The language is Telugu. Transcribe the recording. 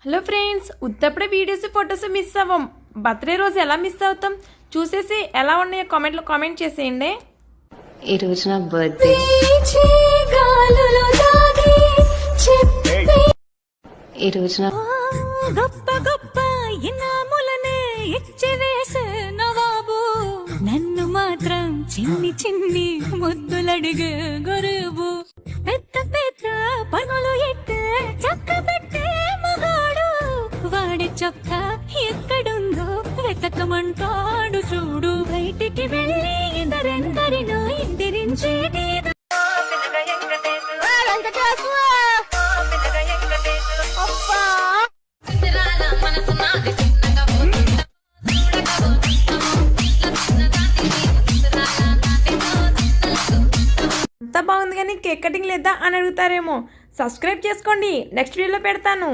హలో ఫ్రెండ్స్, ఉత్తప్పుడే వీడియోస్ ఫొటోస్ మిస్ అవ్వం. బర్త్డే రోజు ఎలా మిస్ అవుతాం? చూసేసి ఎలా ఉన్నాయో కామెంట్లో కామెంట్ చేసేయండి. ఈ రోజు నా బర్త్డే. ఈ రోజు నా గొప్ప గొప్ప ఇనాములనే ఇచ్చివేసే నవాబు, నన్ను మాత్రం చిన్ని చిన్ని ముద్దులడిగే గురువు, పెద్ద పెద్ద పనులు ఎట్టే చక్క పెట్టే మగాడు, వాడి చొక్క ఎక్కడుందో వెతకమంటాడు చూడు. బయటికి వెళ్ళి ఇద్దరెందరినో ఇంటిరించేది అంతా బాగుంది కానీ కేక్ కటింగ్ లేదా అని అడుగుతారేమో. సబ్స్క్రైబ్ చేసుకోండి, నెక్స్ట్ వీడియోలో పెడతాను.